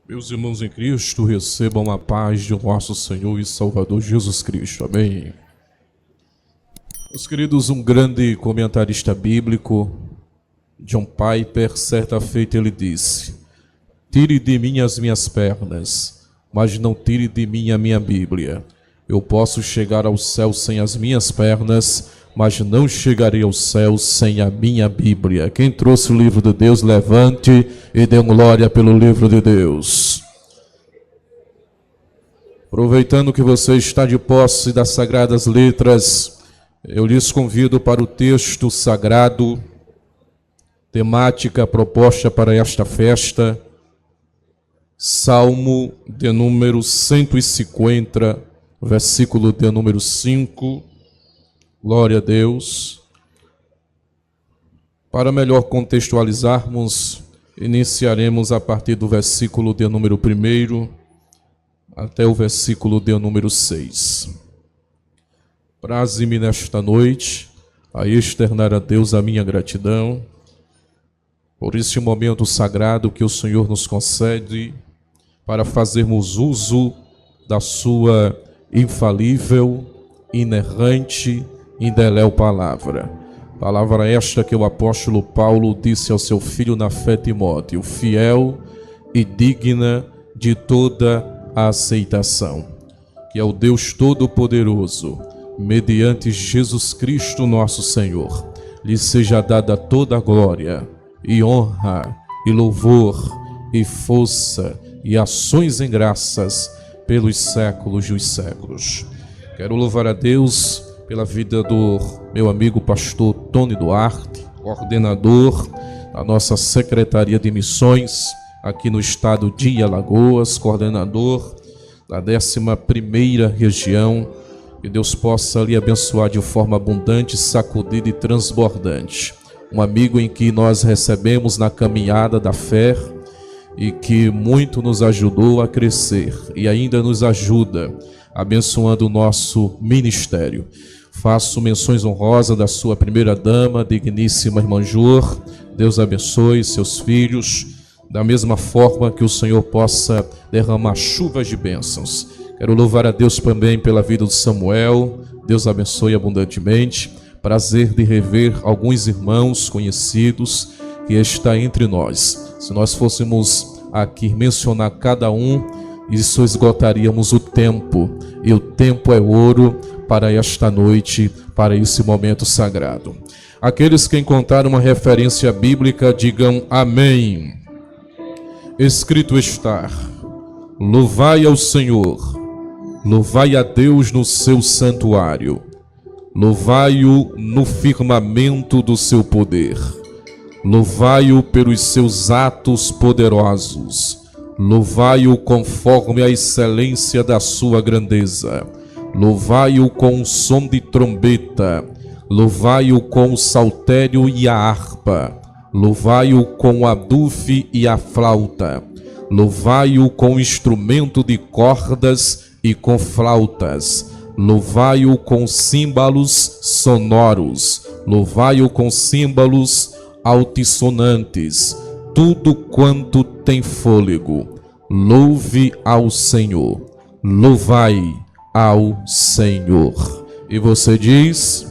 Meus irmãos em Cristo, recebam a paz de nosso Senhor e Salvador Jesus Cristo. Amém. Meus queridos, um grande comentarista bíblico, John Piper, certa feita ele disse: tire de mim as minhas pernas, mas não tire de mim a minha Bíblia. Eu posso chegar ao céu sem as minhas pernas, mas não chegarei ao céu sem a minha Bíblia. Quem trouxe o livro de Deus, levante e dê glória pelo livro de Deus. Aproveitando que você está de posse das sagradas letras, eu lhes convido para o texto sagrado, temática proposta para esta festa, Salmo de número 150, versículo de número 5. Glória a Deus. Para melhor contextualizarmos, iniciaremos a partir do versículo de número 1 até o versículo de número 6. Praze-me nesta noite a externar a Deus a minha gratidão por este momento sagrado que o Senhor nos concede para fazermos uso da sua infalível, inerrante, indelével palavra. Palavra esta que o apóstolo Paulo disse ao seu filho na fé Timóteo, fiel e digna de toda a aceitação. Que é o Deus Todo-Poderoso, mediante Jesus Cristo nosso Senhor, lhe seja dada toda a glória e honra e louvor e força e ações em graças pelos séculos dos séculos. Quero louvar a Deus pela vida do meu amigo pastor Tony Duarte, coordenador da nossa Secretaria de Missões aqui no estado de Alagoas, coordenador da 11ª região. Que Deus possa lhe abençoar de forma abundante, sacudida e transbordante. Um amigo em que nós recebemos na caminhada da fé e que muito nos ajudou a crescer e ainda nos ajuda, abençoando o nosso ministério. Faço menções honrosas da sua primeira-dama, digníssima irmã Jor. Deus abençoe seus filhos, da mesma forma que o Senhor possa derramar chuvas de bênçãos. Quero louvar a Deus também pela vida do Samuel. Deus abençoe abundantemente. Prazer de rever alguns irmãos conhecidos que está entre nós. Se nós fôssemos aqui mencionar cada um, isso esgotaríamos o tempo, e o tempo é ouro para esta noite, para esse momento sagrado. Aqueles que encontraram uma referência bíblica, digam amém. Escrito está: louvai ao Senhor, louvai a Deus no seu santuário, louvai-o no firmamento do seu poder, louvai-o pelos seus atos poderosos, louvai-o conforme a excelência da sua grandeza, louvai-o com o som de trombeta, louvai-o com o saltério e a harpa, louvai-o com o adufe e a flauta, louvai-o com instrumento de cordas e com flautas, louvai-o com símbolos sonoros, louvai-o com símbolos altissonantes, tudo quanto tem fôlego, louve ao Senhor, louvai ao Senhor. E você diz: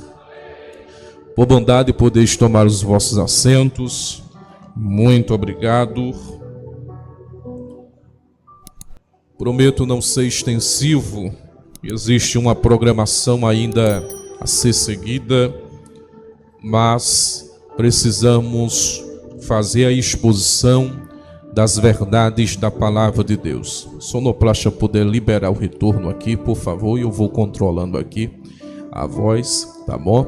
por bondade podeis tomar os vossos assentos. Muito obrigado. Prometo não ser extensivo, existe uma programação ainda a ser seguida, mas precisamos fazer a exposição das verdades da palavra de Deus. Sonoplasta, poder liberar o retorno aqui, por favor, e eu vou controlando aqui a voz, tá bom?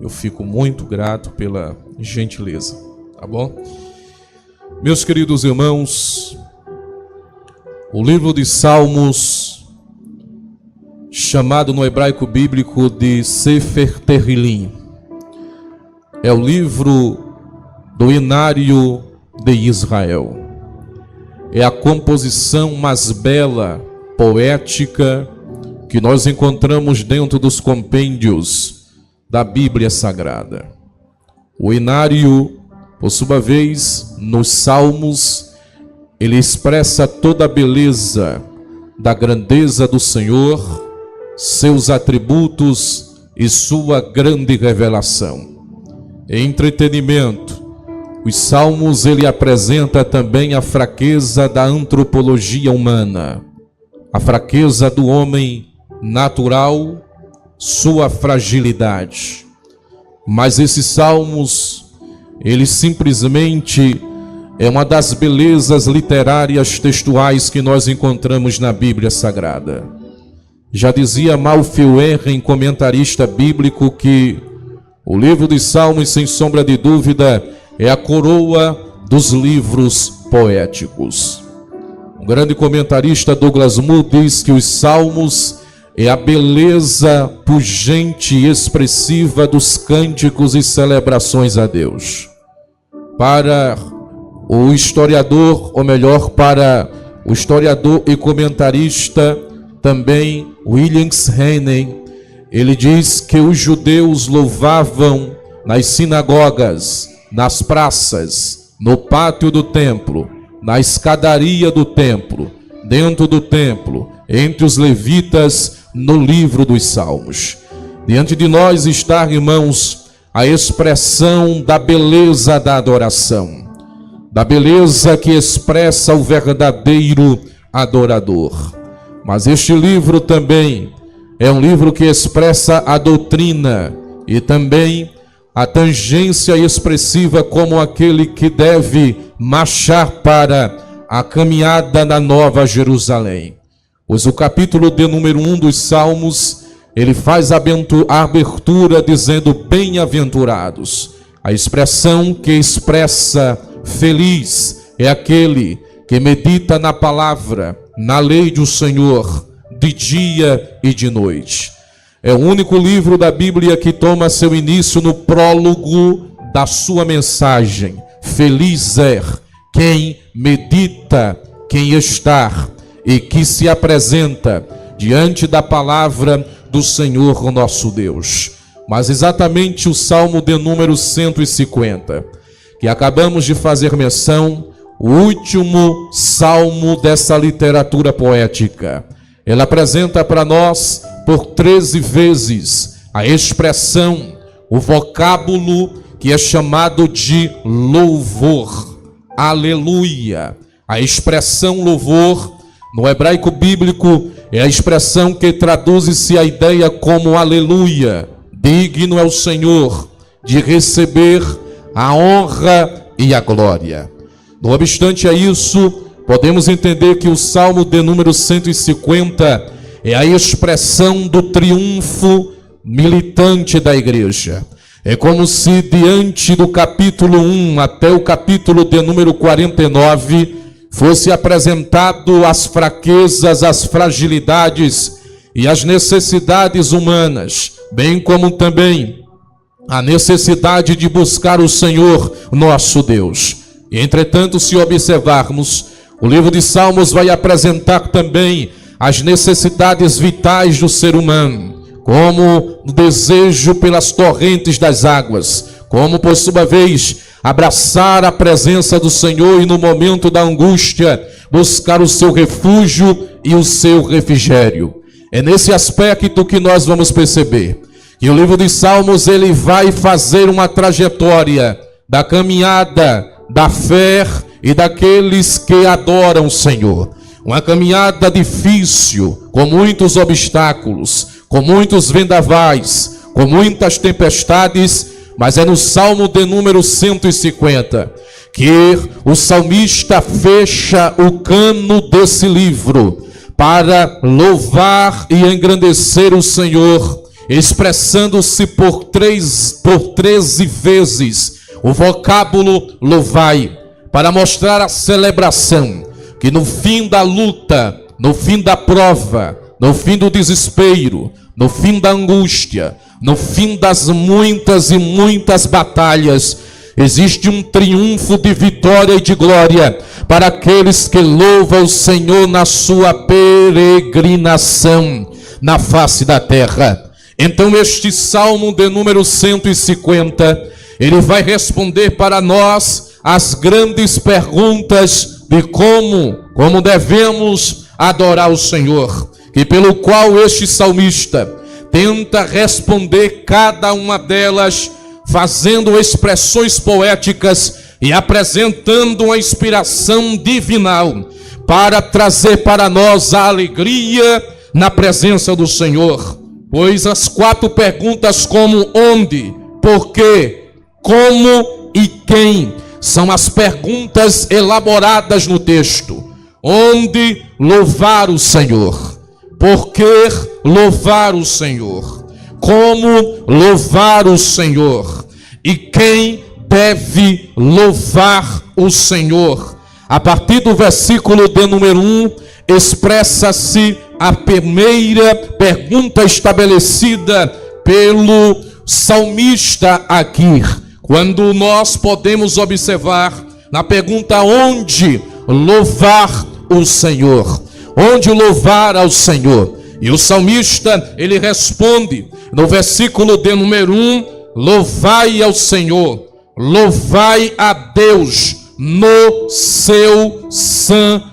Eu fico muito grato pela gentileza, tá bom? Meus queridos irmãos, o livro de Salmos, chamado no hebraico bíblico de Sefer Terrilim, é o livro do Inário de Israel. É a composição mais bela, poética, que nós encontramos dentro dos compêndios da Bíblia Sagrada. O Inário, por sua vez, nos Salmos, ele expressa toda a beleza da grandeza do Senhor, seus atributos e sua grande revelação. Em entretenimento, os Salmos ele apresenta também a fraqueza da antropologia humana, a fraqueza do homem natural, sua fragilidade. Mas esses Salmos, ele simplesmente é uma das belezas literárias textuais que nós encontramos na Bíblia Sagrada. Já dizia Malfiel Henry, comentarista bíblico, que o livro dos Salmos, sem sombra de dúvida, é a coroa dos livros poéticos. Um grande comentarista, Douglas Moo, diz que os Salmos é a beleza pungente e expressiva dos cânticos e celebrações a Deus. Para o historiador, ou melhor, para o historiador e comentarista também William Heinen, ele diz que os judeus louvavam nas sinagogas, nas praças, no pátio do templo, na escadaria do templo, dentro do templo, entre os levitas, no livro dos Salmos. Diante de nós está, irmãos, a expressão da beleza da adoração, da beleza que expressa o verdadeiro adorador. Mas este livro também é um livro que expressa a doutrina e também a tangência expressiva como aquele que deve marchar para a caminhada na Nova Jerusalém. Pois o capítulo de número 1 dos Salmos, ele faz a abertura dizendo bem-aventurados. A expressão que expressa feliz é aquele que medita na palavra, na lei do Senhor, de dia e de noite. É o único livro da Bíblia que toma seu início no prólogo da sua mensagem. Feliz é quem medita, quem está e que se apresenta diante da palavra do Senhor nosso Deus. Mas exatamente o Salmo de número 150, que acabamos de fazer menção, o último salmo dessa literatura poética. Ela apresenta para nós por 13 vezes a expressão, o vocábulo que é chamado de louvor. Aleluia. A expressão louvor, no hebraico bíblico, é a expressão que traduz-se a ideia como aleluia. Digno é o Senhor de receber a honra e a glória. Não obstante a isso, podemos entender que o Salmo de número 150 é a expressão do triunfo militante da igreja. É como se diante do capítulo 1 até o capítulo de número 49 fosse apresentado as fraquezas, as fragilidades e as necessidades humanas, bem como também a necessidade de buscar o Senhor nosso Deus. E, entretanto, se observarmos, o livro de Salmos vai apresentar também as necessidades vitais do ser humano, como o desejo pelas torrentes das águas, como, por sua vez, abraçar a presença do Senhor e, no momento da angústia, buscar o seu refúgio e o seu refrigério. É nesse aspecto que nós vamos perceber que o livro de Salmos ele vai fazer uma trajetória da caminhada da fé e daqueles que adoram o Senhor. Uma caminhada difícil, com muitos obstáculos, com muitos vendavais, com muitas tempestades, mas é no Salmo de número 150 que o salmista fecha o cano desse livro para louvar e engrandecer o Senhor, expressando-se por 13 vezes o vocábulo louvai, para mostrar a celebração, que no fim da luta, no fim da prova, no fim do desespero, no fim da angústia, no fim das muitas e muitas batalhas, existe um triunfo de vitória e de glória para aqueles que louvam o Senhor na sua peregrinação na face da terra. Então este Salmo de número 150, ele vai responder para nós as grandes perguntas de como devemos adorar o Senhor, e pelo qual este salmista tenta responder cada uma delas, fazendo expressões poéticas e apresentando uma inspiração divinal para trazer para nós a alegria na presença do Senhor. Pois as 4 perguntas como onde, por quê, como e quem são as perguntas elaboradas no texto. Onde louvar o Senhor? Por que louvar o Senhor? Como louvar o Senhor? E quem deve louvar o Senhor? A partir do versículo de número 1, expressa-se a primeira pergunta estabelecida pelo salmista aqui. Quando nós podemos observar na pergunta onde louvar o Senhor? Onde louvar ao Senhor? E o salmista, ele responde no versículo de número 1, louvai ao Senhor, louvai a Deus no seu santuário.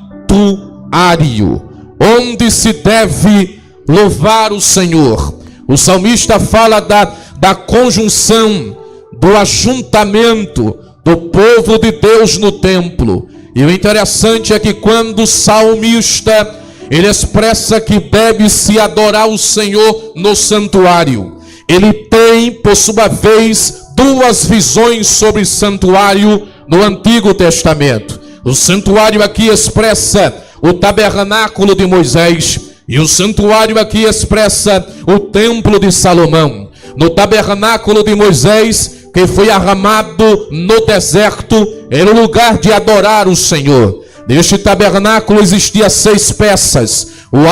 Onde se deve louvar o Senhor? O salmista fala da conjunção, do ajuntamento do povo de Deus no templo. E o interessante é que quando o salmista, ele expressa que deve-se adorar o Senhor no santuário, ele tem, por sua vez, 2 visões sobre santuário no Antigo Testamento. O santuário aqui expressa o tabernáculo de Moisés, e o santuário aqui expressa o templo de Salomão. No tabernáculo de Moisés, que foi armado no deserto, era o lugar de adorar o Senhor. Neste tabernáculo existia 6 peças: o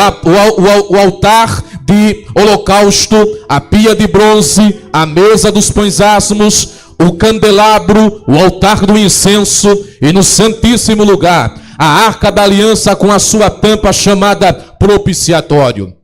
altar de holocausto, a pia de bronze, a mesa dos pães asmos, o candelabro, o altar do incenso, e no santíssimo lugar, a arca da aliança com a sua tampa chamada propiciatório.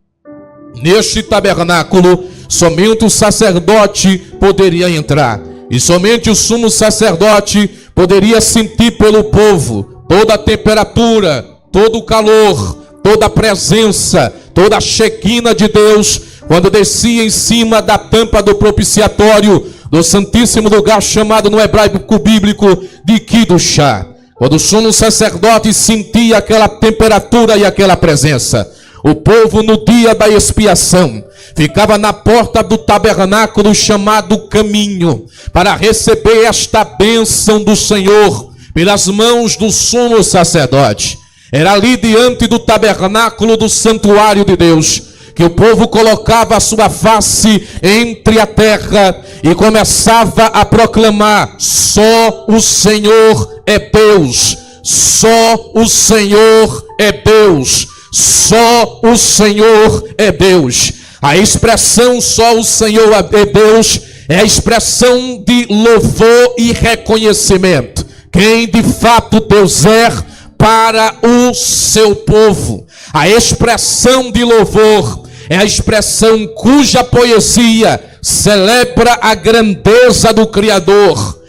Neste tabernáculo, somente o sacerdote poderia entrar, e somente o sumo sacerdote poderia sentir pelo povo toda a temperatura, todo o calor, toda a presença, toda a Shequina de Deus, quando descia em cima da tampa do propiciatório, do santíssimo lugar chamado no hebraico bíblico de Kiddushá. Quando o sumo sacerdote sentia aquela temperatura e aquela presença, o povo no dia da expiação ficava na porta do tabernáculo chamado caminho, para receber esta bênção do Senhor pelas mãos do sumo sacerdote. Era ali diante do tabernáculo do santuário de Deus que o povo colocava a sua face entre a terra e começava a proclamar: só o Senhor é Deus, só o Senhor é Deus, só o Senhor é Deus. A expressão só o Senhor é Deus é a expressão de louvor e reconhecimento. Quem de fato Deus é para o seu povo. A expressão de louvor é a expressão cuja poesia celebra a grandeza do Criador,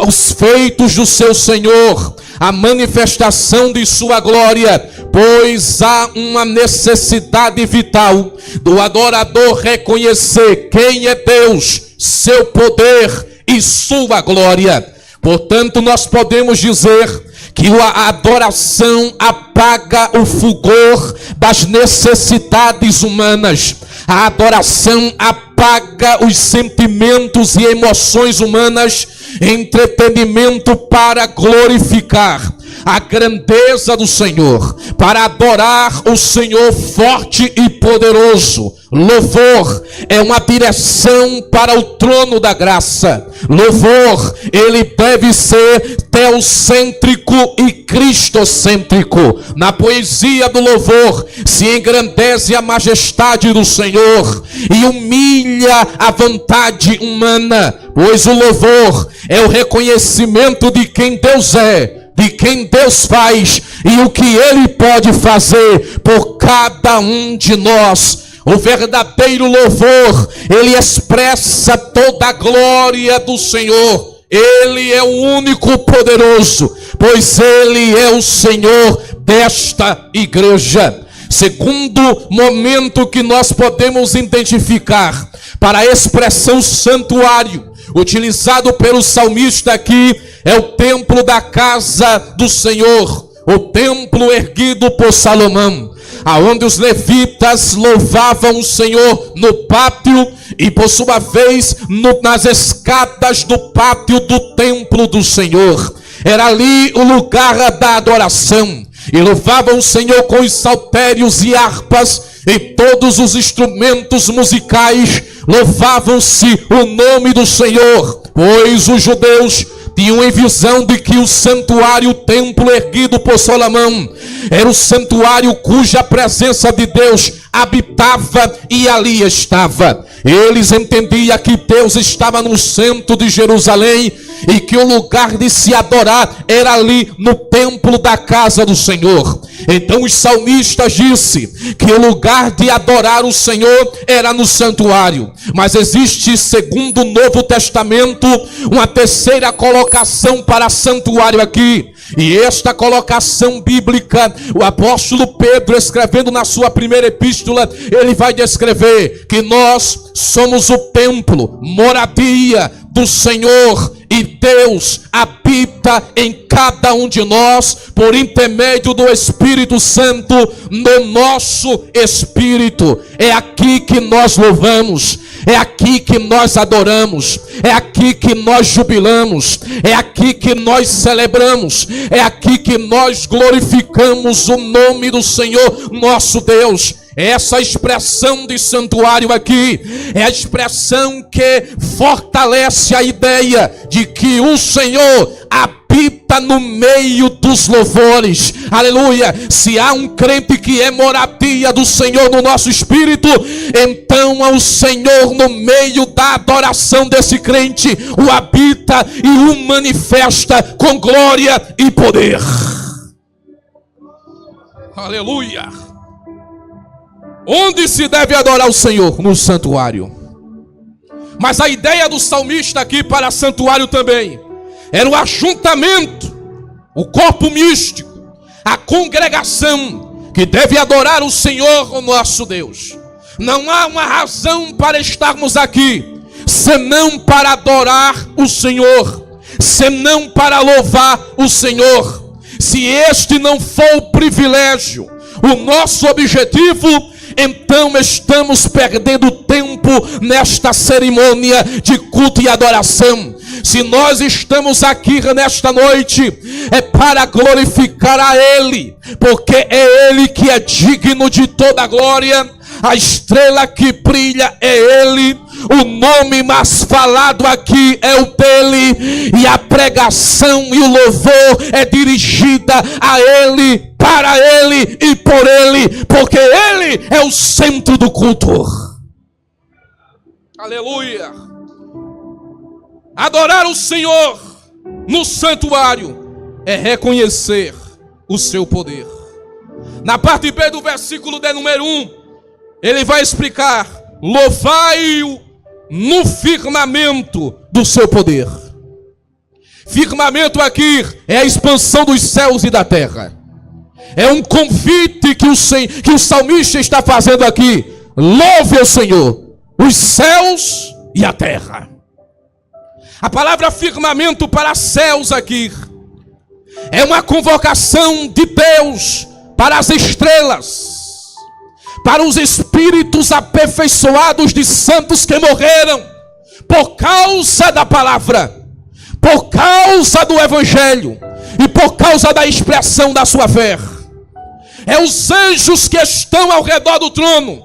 os feitos do seu Senhor, a manifestação de sua glória, pois há uma necessidade vital do adorador reconhecer quem é Deus, seu poder e sua glória. Portanto, nós podemos dizer que a adoração apaga o fulgor das necessidades humanas. A adoração apaga os sentimentos e emoções humanas, entretenimento para glorificar a grandeza do Senhor, para adorar o Senhor forte e poderoso. Louvor é uma direção para o trono da graça. Louvor, ele deve ser teocêntrico e cristocêntrico. Na poesia do louvor se engrandece a majestade do Senhor e humilha a vontade humana, pois o louvor é o reconhecimento de quem Deus é, de quem Deus faz e o que Ele pode fazer por cada um de nós. O verdadeiro louvor, ele expressa toda a glória do Senhor. Ele é o único poderoso pois Ele é o Senhor desta igreja. Segundo momento que nós podemos identificar para a expressão santuário, utilizado pelo salmista aqui, é o templo da casa do Senhor, o templo erguido por Salomão, aonde os levitas louvavam o Senhor no pátio e por sua vez nas escadas do pátio do templo do Senhor. Era ali o lugar da adoração, e louvavam o Senhor com os saltérios e harpas e todos os instrumentos musicais. Louvavam-se o nome do Senhor, pois os judeus tinham em visão de que o santuário, o templo erguido por Salomão, era o santuário cuja presença de Deus habitava e ali estava. Eles entendiam que Deus estava no centro de Jerusalém e que o lugar de se adorar era ali no templo da casa do Senhor. Então os salmistas disse que o lugar de adorar o Senhor era no santuário. Mas existe, segundo o Novo Testamento, uma terceira colocação para santuário aqui. E esta colocação bíblica, o apóstolo Pedro, escrevendo na sua primeira epístola, ele vai descrever que nós somos o templo, moradia do Senhor, e Deus habita em cada um de nós por intermédio do Espírito Santo no nosso espírito. É aqui que nós louvamos, é aqui que nós adoramos, é aqui que nós jubilamos, é aqui que nós celebramos, é aqui que nós glorificamos o nome do Senhor nosso Deus. Essa expressão de santuário aqui é a expressão que fortalece a ideia de que o Senhor habita no meio dos louvores. Aleluia! Se há um crente que é moradia do Senhor no nosso espírito, então é o Senhor no meio da adoração desse crente, o habita e o manifesta com glória e poder. Aleluia! Onde se deve adorar o Senhor? No santuário. Mas a ideia do salmista aqui para santuário também era o ajuntamento, o corpo místico, a congregação que deve adorar o Senhor, o nosso Deus. Não há uma razão para estarmos aqui senão para adorar o Senhor, senão para louvar o Senhor. Se este não for o privilégio, o nosso objetivo, então estamos perdendo tempo nesta cerimônia de culto e adoração. Se nós estamos aqui nesta noite, é para glorificar a Ele, porque é Ele que é digno de toda a glória. A estrela que brilha é Ele, o nome mais falado aqui é o dele, e a pregação e o louvor é dirigida a Ele, para Ele e por Ele, porque Ele é o centro do culto. Aleluia! Adorar o Senhor no santuário é reconhecer o seu poder. Na parte B do versículo de número 1, ele vai explicar: louvai-o no firmamento do seu poder. Firmamento aqui é a expansão dos céus e da terra. É um convite que o salmista está fazendo aqui. Louve o Senhor, os céus e a terra. A palavra firmamento para céus aqui é uma convocação de Deus para as estrelas, para os espíritos aperfeiçoados de santos que morreram por causa da palavra, por causa do evangelho e por causa da expressão da sua fé. É os anjos que estão ao redor do trono,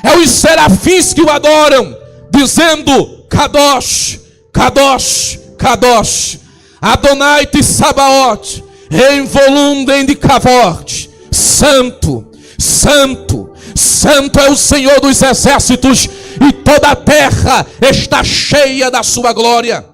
é os serafins que o adoram, dizendo: Kadosh, Kadosh, Kadosh, Adonai Tsabaoth, em volume de Kavod. Santo, Santo, Santo é o Senhor dos exércitos, e toda a terra está cheia da sua glória.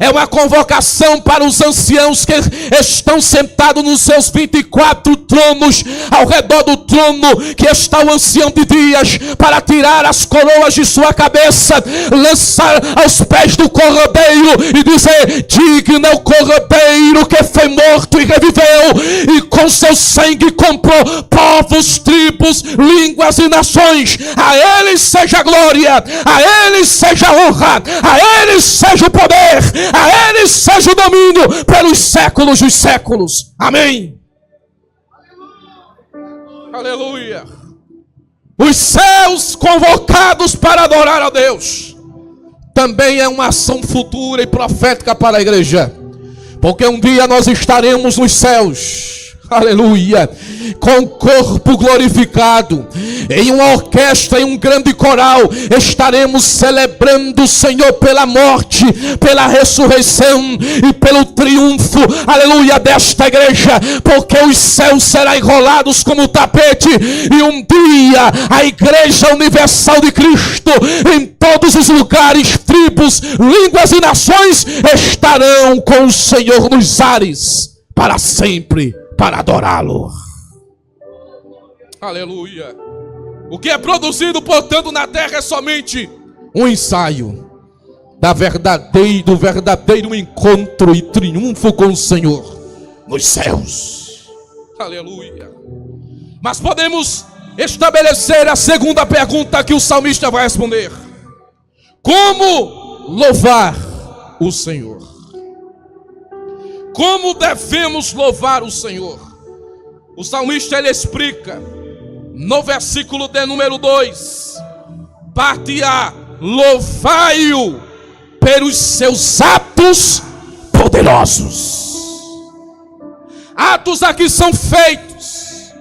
É uma convocação para os anciãos que estão sentados nos seus 24 tronos, ao redor do trono que está o ancião de dias, para tirar as coroas de sua cabeça, lançar aos pés do cordeiro e dizer: digno é o cordeiro que foi morto e reviveu, e com seu sangue comprou povos, tribos, línguas e nações. A ele seja a glória, a ele seja a honra, a ele seja o poder, a ele seja o domínio pelos séculos dos séculos. Amém. Aleluia. Os céus convocados para adorar a Deus também é uma ação futura e profética para a igreja, porque um dia nós estaremos nos céus, aleluia, com o corpo glorificado, em uma orquestra, em um grande coral, estaremos celebrando o Senhor pela morte, pela ressurreição e pelo triunfo, aleluia, desta igreja, porque os céus serão enrolados como tapete, e um dia a igreja universal de Cristo, em todos os lugares, tribos, línguas e nações, estarão com o Senhor nos ares, para sempre, para adorá-lo. Aleluia. O que é produzido, portanto, na terra é somente um ensaio do verdadeiro encontro e triunfo com o Senhor nos céus. Aleluia. Mas podemos estabelecer a segunda pergunta que o salmista vai responder: como louvar o Senhor? Como devemos louvar o Senhor? O salmista ele explica no versículo de número 2, parte A: louvai-o pelos seus atos poderosos. Atos aqui são feitos.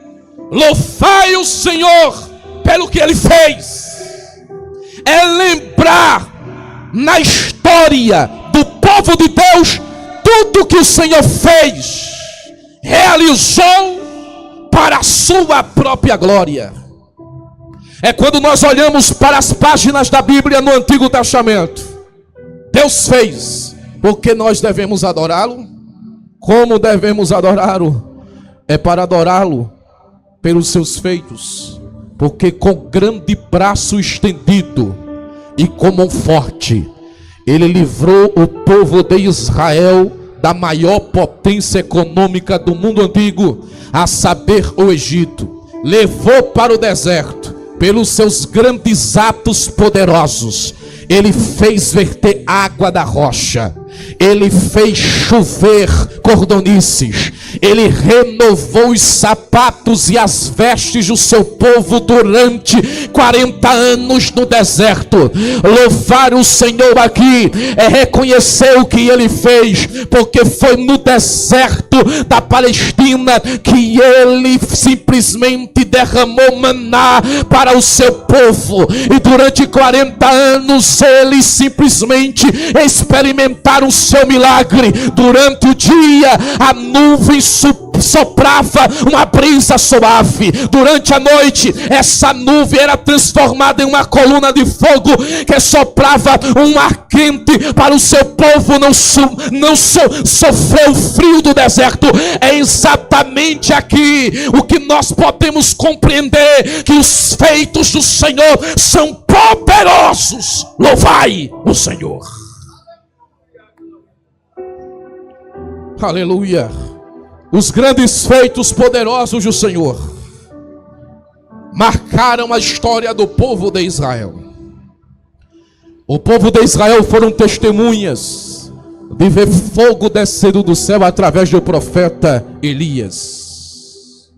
Louvai o Senhor pelo que ele fez. É lembrar na história do povo de Deus tudo que o Senhor fez, realizou para a sua própria glória. É quando nós olhamos para as páginas da Bíblia no Antigo Testamento. Deus fez, porque nós devemos adorá-lo. Como devemos adorá-lo? É para adorá-lo pelos seus feitos, porque com grande braço estendido e com mão forte, ele livrou o povo de Israel da maior potência econômica do mundo antigo, a saber, o Egito. Levou para o deserto. Pelos seus grandes atos poderosos, ele fez verter água da rocha, ele fez chover cordonices, ele renovou os sapatos e as vestes do seu povo durante 40 anos no deserto. Louvar o Senhor aqui é reconhecer o que ele fez, porque foi no deserto da Palestina que ele simplesmente derramou maná para o seu povo, e durante 40 anos eles simplesmente experimentaram o seu milagre. Durante o dia a nuvem soprava uma brisa suave. Durante a noite essa nuvem era transformada em uma coluna de fogo que soprava um ar quente para o seu povo não sofrer o frio do deserto. É exatamente aqui o que nós podemos compreender, que os feitos do Senhor são poderosos. Louvai o Senhor. Aleluia. Os grandes feitos poderosos do Senhor marcaram a história do povo de Israel. O povo de Israel foram testemunhas de ver fogo descendo do céu através do profeta Elias.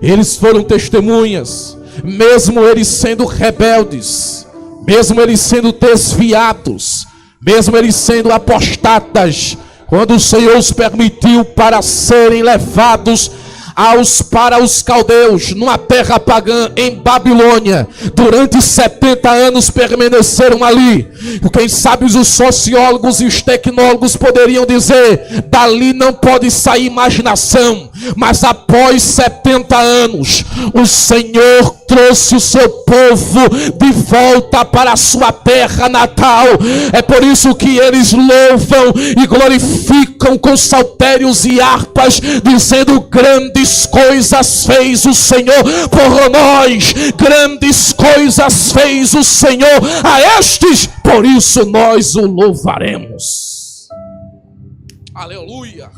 Eles foram testemunhas, mesmo eles sendo rebeldes, mesmo eles sendo desviados, mesmo eles sendo apostatas, quando o Senhor os permitiu para serem levados para os caldeus, numa terra pagã, em Babilônia. Durante 70 anos permaneceram ali. Quem sabe os sociólogos e os tecnólogos poderiam dizer: dali não pode sair imaginação. Mas após 70 anos, o Senhor trouxe o seu povo de volta para a sua terra natal. É por isso que eles louvam e glorificam com saltérios e harpas, dizendo: grandes coisas fez o Senhor por nós, grandes coisas fez o Senhor a estes, por isso nós o louvaremos. Aleluia.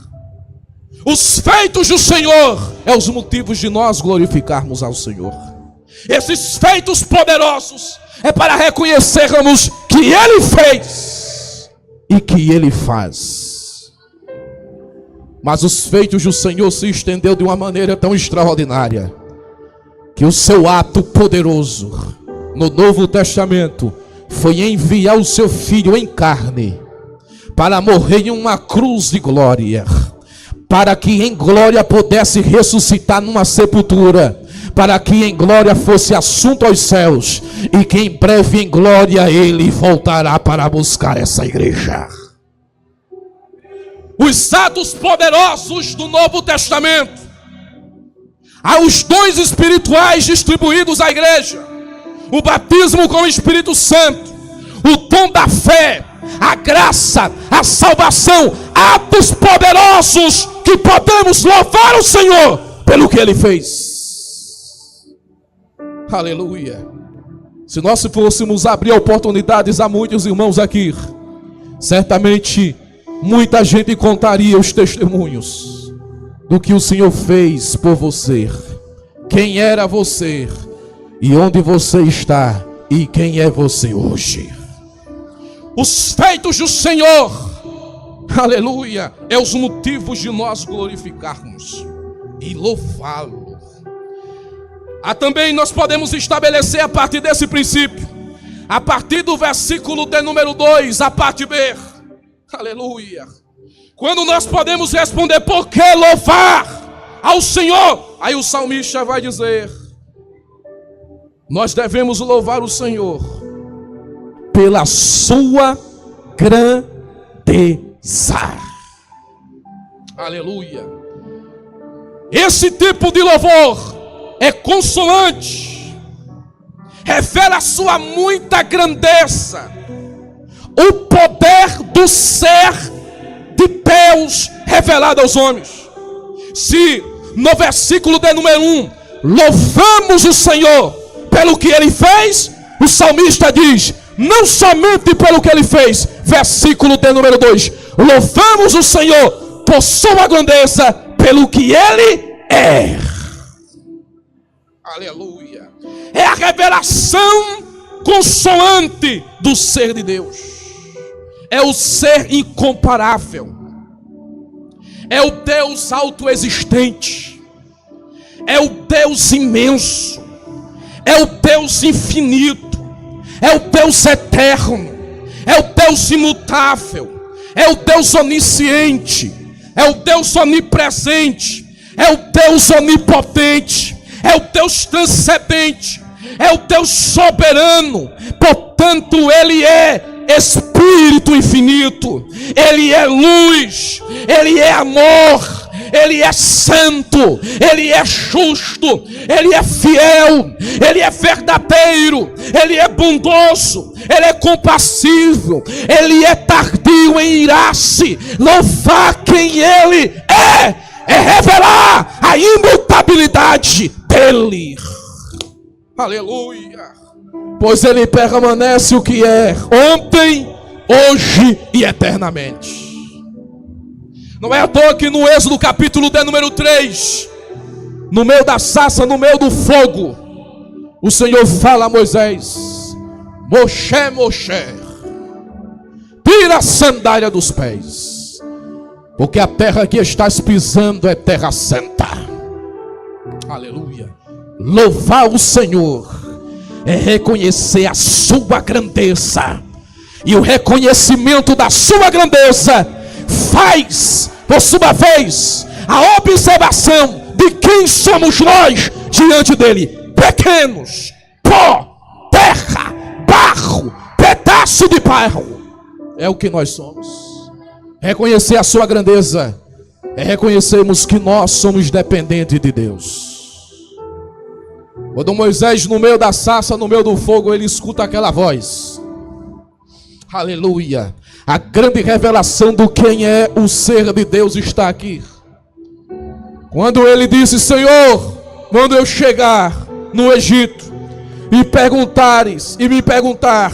Os feitos do Senhor é os motivos de nós glorificarmos ao Senhor. Esses feitos poderosos é para reconhecermos que Ele fez e que Ele faz. Mas os feitos do Senhor se estendeu de uma maneira tão extraordinária, que o seu ato poderoso no Novo Testamento foi enviar o seu Filho em carne para morrer em uma cruz de glória, para que em glória pudesse ressuscitar numa sepultura, para que em glória fosse assunto aos céus, e que em breve em glória Ele voltará para buscar essa igreja. Os atos poderosos do Novo Testamento, há os dons espirituais distribuídos à igreja: o batismo com o Espírito Santo, o dom da fé, a graça, a salvação, atos poderosos que podemos louvar o Senhor pelo que Ele fez. Aleluia. Se nós fôssemos abrir oportunidades a muitos irmãos aqui, certamente muita gente contaria os testemunhos do que o Senhor fez por você, quem era você e onde você está e quem é você hoje. Os feitos do Senhor, aleluia, é os motivos de nós glorificarmos e louvá-lo. Também nós podemos estabelecer a partir desse princípio, a partir do versículo de número 2, a parte B, aleluia, quando nós podemos responder: por que louvar ao Senhor? Aí o salmista vai dizer: nós devemos louvar o Senhor pela sua grandeza. Aleluia. Esse tipo de louvor é consoante, revela a sua muita grandeza, o poder do ser de Deus revelado aos homens. Se no versículo de número 1 louvamos o Senhor pelo que Ele fez, o salmista diz: não somente pelo que Ele fez. Versículo de número 2: louvamos o Senhor por sua grandeza, pelo que Ele é. Aleluia. É a revelação consoante do ser de Deus. É o ser incomparável. É o Deus autoexistente. É o Deus imenso. É o Deus infinito. É o Deus eterno. É o Deus imutável. É o Deus onisciente. É o Deus onipresente. É o Deus onipotente. É o Deus transcendente. É o Deus soberano. Portanto, Ele é Espírito infinito. Ele é luz. Ele é amor. Ele é santo. Ele é justo. Ele é fiel. Ele é verdadeiro. Ele é bondoso. Ele é compassivo. Ele é tardio em irar-se. Louvar quem Ele é revelar a imutabilidade dele. Aleluia. Pois Ele permanece o que é ontem, hoje e eternamente. Não é à toa que no Êxodo capítulo de número 3, no meio da sarça, no meio do fogo, o Senhor fala a Moisés: Moshe, Moshe, tira a sandália dos pés, porque a terra que estás pisando é terra santa. Aleluia. Louvar o Senhor é reconhecer a sua grandeza, e o reconhecimento da sua grandeza faz, por sua vez, a observação de quem somos nós diante dele: pequenos, pó, terra, barro, pedaço de barro. É o que nós somos. Reconhecer a sua grandeza é reconhecermos que nós somos dependentes de Deus. Quando Moisés, no meio da sarça, no meio do fogo, ele escuta aquela voz. Aleluia. A grande revelação do quem é o ser de Deus está aqui. Quando ele disse: Senhor, quando eu chegar no Egito e me perguntar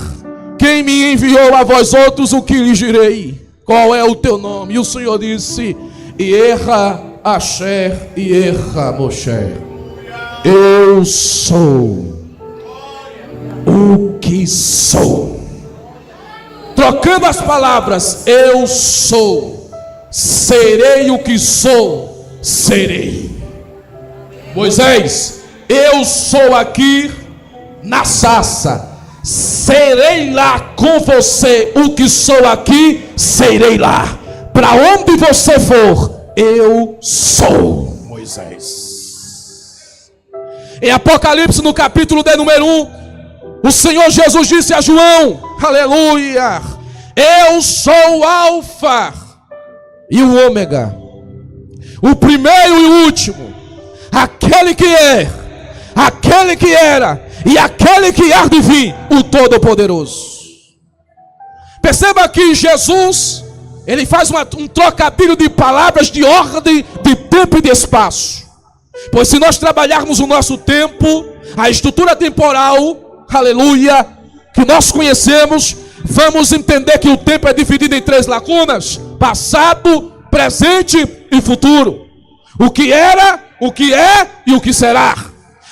quem me enviou a vós outros, o que lhes direi? Qual é o teu nome? E o Senhor disse: Ierra Asher Ierra Moshe. Eu sou o que sou. Trocando as palavras, eu sou, serei o que sou, serei. Moisés, eu sou aqui na sarça, serei lá com você, o que sou aqui, serei lá. Para onde você for, eu sou. Moisés. Em Apocalipse, no capítulo de número 1, o Senhor Jesus disse a João, aleluia, eu sou o Alfa e o Ômega, o primeiro e o último, aquele que é, aquele que era e aquele que há de vir, o Todo-Poderoso. Perceba que Jesus, ele faz um trocadilho de palavras de ordem, de tempo e de espaço. Pois se nós trabalharmos o nosso tempo, a estrutura temporal, aleluia, que nós conhecemos, vamos entender que o tempo é dividido em 3 lacunas: passado, presente e futuro. O que era, o que é e o que será.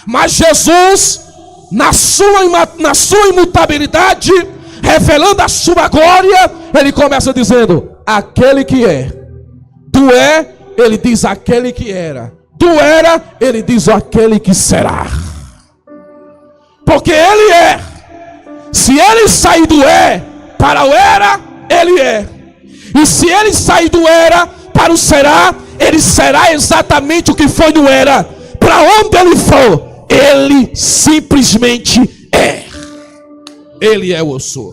Mas Jesus, na sua imutabilidade, revelando a sua glória, ele começa dizendo: aquele que é. Do é, ele diz aquele que era. Do era, ele diz aquele que será. Porque ele é. Se ele sair do é para o era, ele é. E se ele sair do era para o será, ele será exatamente o que foi no era. Para onde ele for, ele simplesmente é. Ele é o eu sou.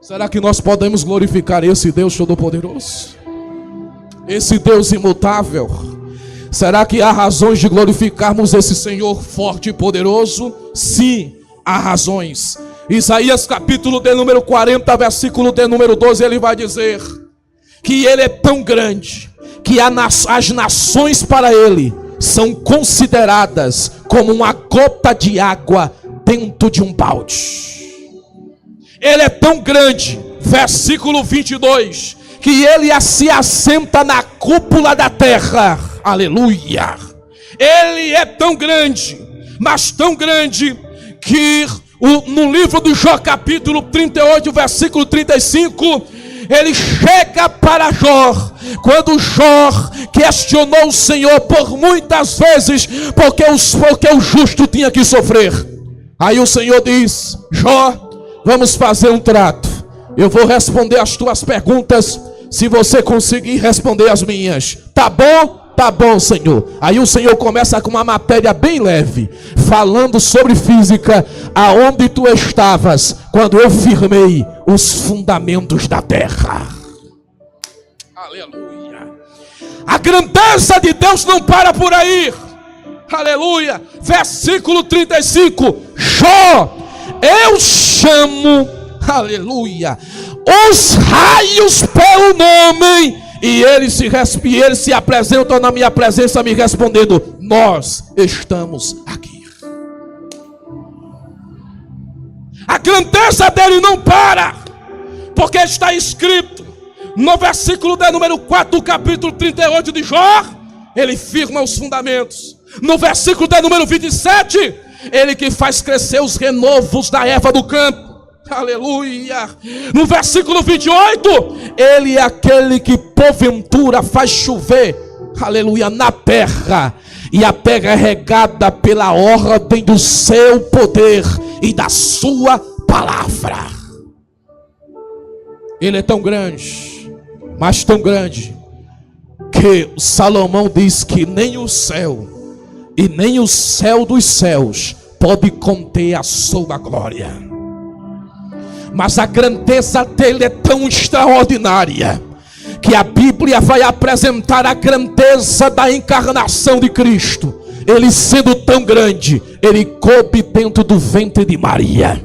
Será que nós podemos glorificar esse Deus Todo-Poderoso? Esse Deus imutável? Será que há razões de glorificarmos esse Senhor forte e poderoso? Sim, há razões. Isaías capítulo de número 40, versículo de número 12, ele vai dizer que ele é tão grande que as nações para ele são consideradas como uma gota de água dentro de um balde. Ele é tão grande, versículo 22, que ele se assenta na cúpula da terra. Aleluia. Ele é tão grande, mas tão grande, que no livro do Jó capítulo 38, versículo 35, ele chega para Jó, quando Jó questionou o Senhor por muitas vezes, porque o justo tinha que sofrer. Aí o Senhor diz: Jó, vamos fazer um trato. Eu vou responder as tuas perguntas, se você conseguir responder as minhas. Tá bom? Tá bom, Senhor. Aí o Senhor começa com uma matéria bem leve, falando sobre física. Aonde tu estavas quando eu firmei os fundamentos da terra? Aleluia. A grandeza de Deus não para por aí. Aleluia. Versículo 35. Jó, eu chamo, aleluia, os raios pelo nome, e eles se apresentam na minha presença, me respondendo: nós estamos aqui. A grandeza dele não para, porque está escrito no versículo de número 4 do capítulo 38 de Jó, ele firma os fundamentos. No versículo de número 27, ele que faz crescer os renovos da erva do campo. Aleluia. No versículo 28, ele é aquele que porventura faz chover, aleluia, na terra, e a terra é regada pela ordem do seu poder e da sua palavra. Ele é tão grande, mas tão grande, que Salomão diz que nem o céu e nem o céu dos céus pode conter a sua glória. Mas a grandeza dele é tão extraordinária, que a Bíblia vai apresentar a grandeza da encarnação de Cristo. ele sendo tão grande, ele coube dentro do ventre de Maria.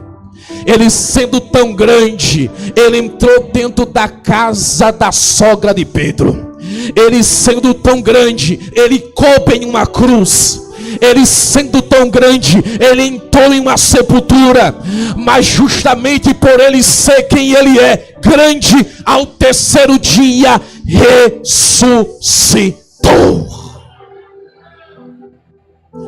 Ele sendo tão grande, ele entrou dentro da casa da sogra de Pedro. Ele sendo tão grande, ele coube em uma cruz. Ele sendo tão grande, ele entrou em uma sepultura. Mas justamente por ele ser quem ele é, grande, ao terceiro dia ressuscitou.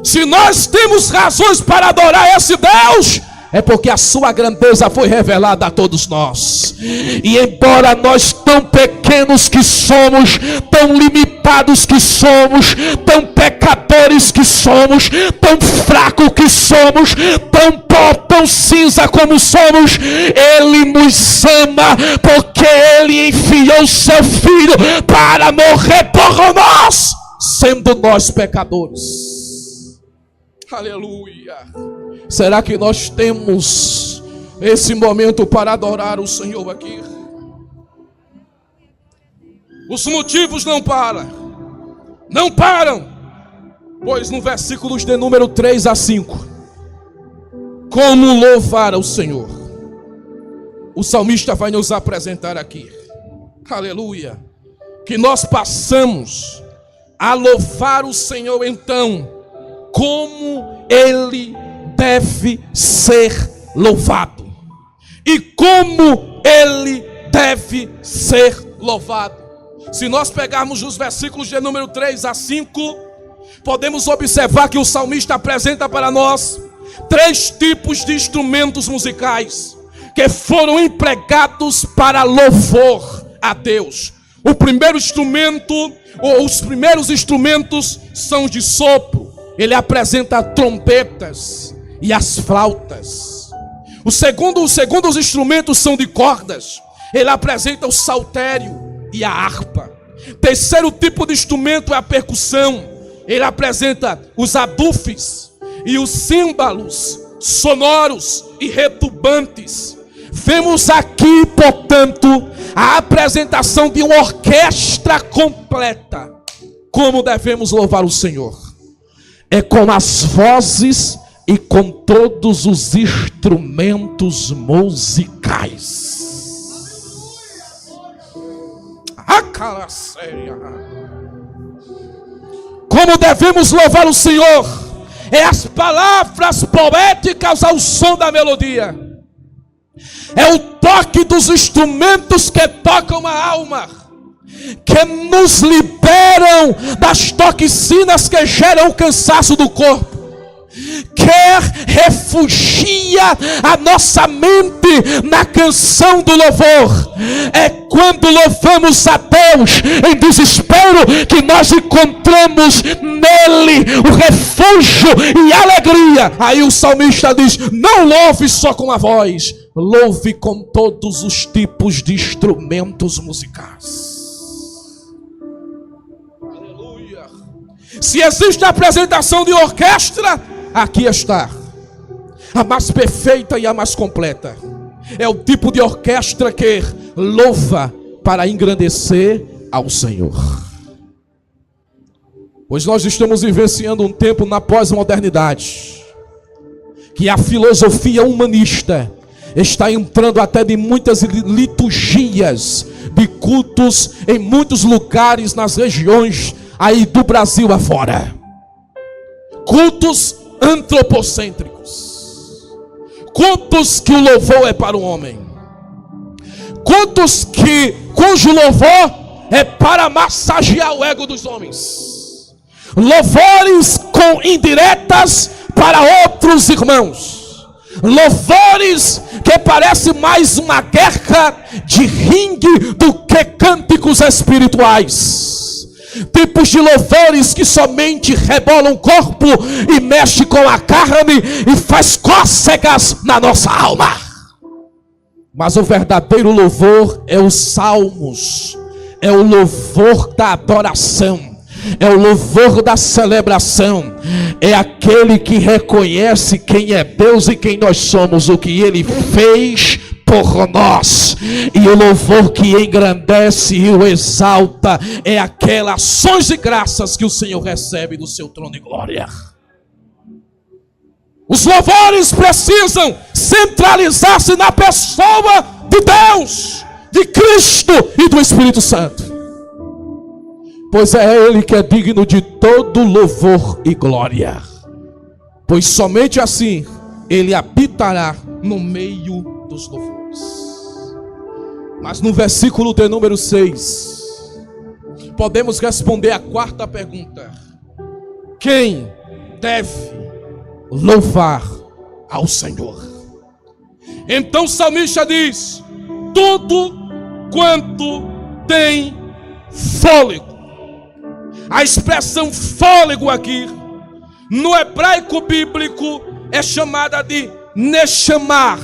Se nós temos razões para adorar esse Deus, é porque a sua grandeza foi revelada a todos nós. E embora nós tão pequenos que somos, tão limitados que somos, tão pecadores que somos, tão fracos que somos, tão pó, tão cinza como somos, Ele nos ama, porque Ele enviou seu Filho para morrer por nós, sendo nós pecadores. Aleluia. Será que nós temos esse momento para adorar o Senhor aqui? Os motivos não param, pois no versículos de número 3 a 5, como louvar ao Senhor, o salmista vai nos apresentar aqui, aleluia, que nós passamos a louvar o Senhor então, como Ele deve ser louvado. E como Ele deve ser louvado. Se nós pegarmos os versículos de número 3 a 5, podemos observar que o salmista apresenta para nós 3 tipos de instrumentos musicais que foram empregados para louvor a Deus. O primeiro instrumento, ou os primeiros instrumentos, são de sopro. Ele apresenta trombetas e as flautas. Os segundos instrumentos são de cordas. Ele apresenta o saltério e a harpa. Terceiro tipo de instrumento é a percussão. Ele apresenta os adufes e os címbalos sonoros e retumbantes. Vemos aqui, portanto, a apresentação de uma orquestra completa. Como devemos louvar o Senhor? É com as vozes e com todos os instrumentos musicais. A cara séria. Como devemos louvar o Senhor? É as palavras poéticas ao som da melodia. É o toque dos instrumentos que tocam a alma, que nos liberam das toxinas que geram o cansaço do corpo, que refugia a nossa mente na canção do louvor. É quando louvamos a Deus em desespero que nós encontramos nele o refúgio e a alegria. Aí o salmista diz: não louve só com a voz, louve com todos os tipos de instrumentos musicais. Se existe a apresentação de orquestra, aqui está a mais perfeita e a mais completa. É o tipo de orquestra que louva para engrandecer ao Senhor. Pois nós estamos vivenciando um tempo na pós-modernidade, que a filosofia humanista está entrando até de muitas liturgias de cultos em muitos lugares nas regiões aí do Brasil afora. Cultos antropocêntricos. Cultos que o louvor é para o homem. Cultos cujo louvor é para massagear o ego dos homens. Louvores com indiretas para outros irmãos. Louvores que parece mais uma guerra de ringue do que cânticos espirituais. Tipos de louvores que somente rebolam o corpo e mexe com a carne e faz cócegas na nossa alma. Mas o verdadeiro louvor é os salmos, é o louvor da adoração, é o louvor da celebração, é aquele que reconhece quem é Deus e quem nós somos, o que Ele fez por nós. E o louvor que engrandece e o exalta é aquelas ações de graças que o Senhor recebe do seu trono de glória. Os louvores precisam centralizar-se na pessoa de Deus, de Cristo e do Espírito Santo. Pois é Ele que é digno de todo louvor e glória. Pois somente assim Ele habitará no meio dos louvores. Mas no versículo de número 6, podemos responder a quarta pergunta: quem deve louvar ao Senhor? Então o salmista diz: tudo quanto tem fôlego. A expressão fôlego aqui, no hebraico bíblico, é chamada de neshamar.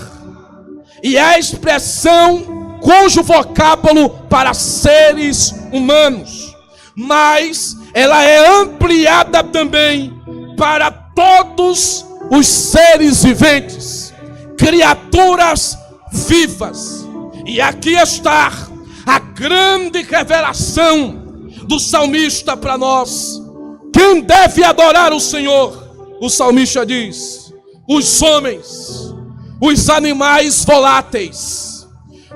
E é a expressão cujo vocábulo para seres humanos. Mas ela é ampliada também para todos os seres viventes, criaturas vivas. E aqui está a grande revelação do salmista para nós. Quem deve adorar o Senhor? O salmista diz: os homens, os animais voláteis,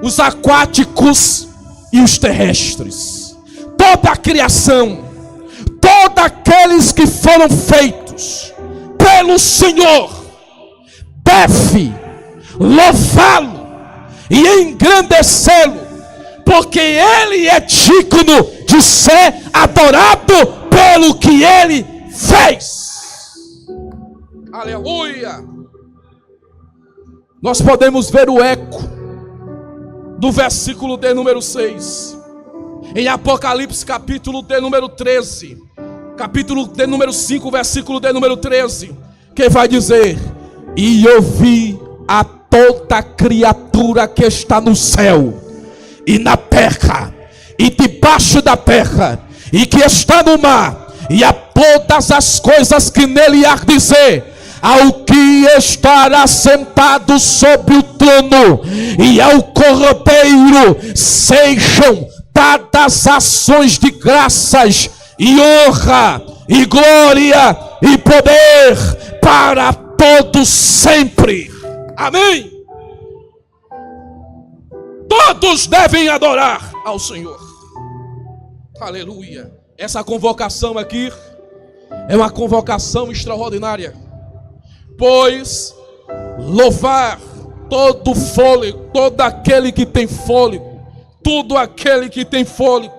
os aquáticos e os terrestres, toda a criação, todos aqueles que foram feitos pelo Senhor, deve louvá-lo e engrandecê-lo, porque Ele é digno de ser adorado pelo que Ele fez. Aleluia! Nós podemos ver o eco do versículo de número 6 em Apocalipse capítulo de número 13, capítulo de número 5, versículo de número 13, que vai dizer: e eu vi a toda criatura que está no céu e na terra e debaixo da terra e que está no mar, e a todas as coisas que nele há de dizer, ao que estará sentado sobre o trono e ao Cordeiro, sejam dadas ações de graças e honra e glória e poder para todos sempre. Amém. Todos devem adorar ao Senhor. Aleluia. Essa convocação aqui é uma convocação extraordinária, pois louvar todo fôlego, todo aquele que tem fôlego, todo aquele que tem fôlego,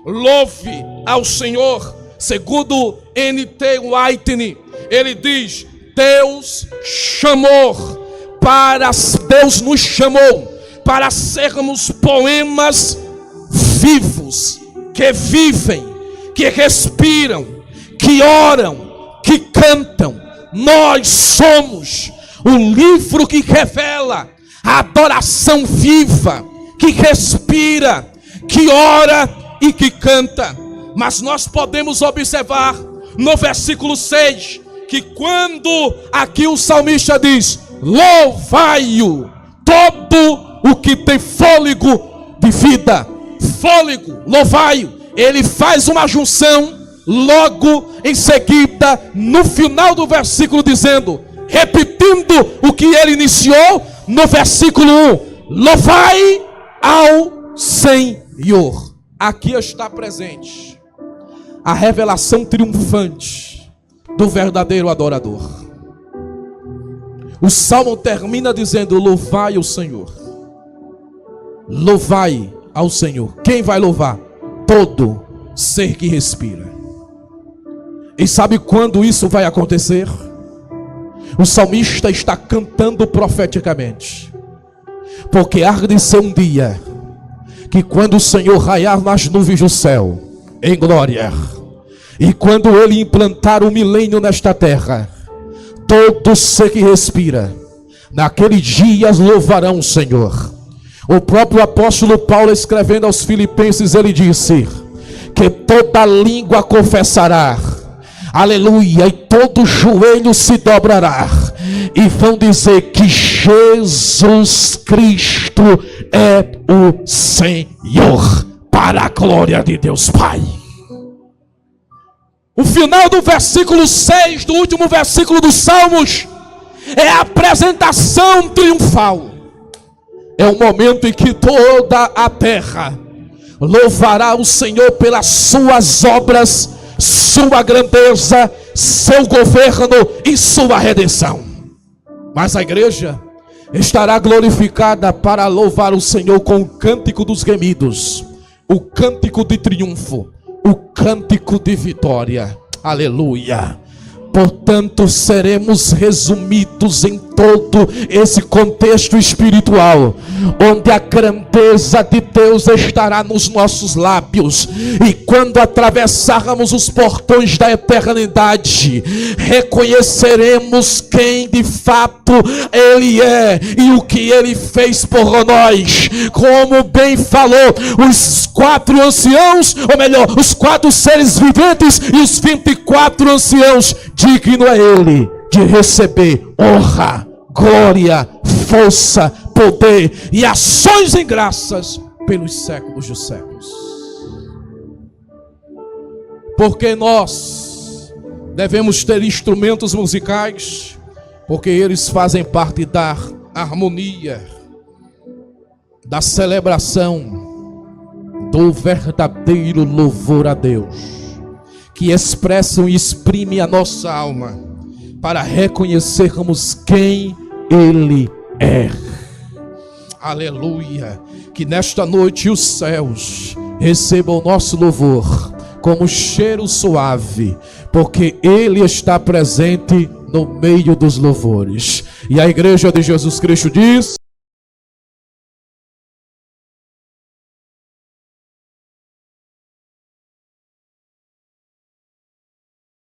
louve ao Senhor. Segundo N.T. Whitney, ele diz: Deus nos chamou para sermos poemas vivos, que vivem, que respiram, que oram, que cantam. Nós somos o livro que revela a adoração viva, que respira, que ora e que canta. Mas nós podemos observar no versículo 6, que quando aqui o salmista diz: louvai-o, todo o que tem fôlego de vida, fôlego, louvai-o. Ele faz uma junção logo em seguida, no final do versículo, dizendo, repetindo o que ele iniciou no versículo 1: louvai ao Senhor. Aqui está presente a revelação triunfante do verdadeiro adorador. O salmo termina dizendo: louvai o Senhor. Louvai ao Senhor. Quem vai louvar? Todo ser que respira. E sabe quando isso vai acontecer? O salmista está cantando profeticamente, porque há de ser um dia que, quando o Senhor raiar nas nuvens do céu em glória, e quando Ele implantar o milênio nesta terra, todo ser que respira naquele dia louvarão o Senhor. O próprio apóstolo Paulo, escrevendo aos Filipenses, ele disse que toda língua confessará, aleluia, e todo joelho se dobrará, e vão dizer que Jesus Cristo é o Senhor, para a glória de Deus Pai. O final do versículo 6, do último versículo dos Salmos, é a apresentação triunfal. É o momento em que toda a terra louvará o Senhor pelas suas obras, sua grandeza, seu governo e sua redenção. Mas a igreja estará glorificada para louvar o Senhor com o cântico dos gemidos, o cântico de triunfo, o cântico de vitória. Aleluia. Portanto, seremos resumidos em todo esse contexto espiritual, onde a grandeza de Deus estará nos nossos lábios, e quando atravessarmos os portões da eternidade, reconheceremos quem de fato Ele é e o que Ele fez por nós. Como bem falou, os 4 anciãos, ou melhor, os 4 seres viventes e os 24 anciãos, digno é Ele de receber honra, glória, força, poder e ações em graças pelos séculos dos séculos. Porque nós devemos ter instrumentos musicais, porque eles fazem parte da harmonia, da celebração, do verdadeiro louvor a Deus, que expressam e exprimem a nossa alma para reconhecermos quem Ele é. Aleluia. Que nesta noite os céus recebam o nosso louvor como cheiro suave, porque Ele está presente no meio dos louvores. E a igreja de Jesus Cristo diz...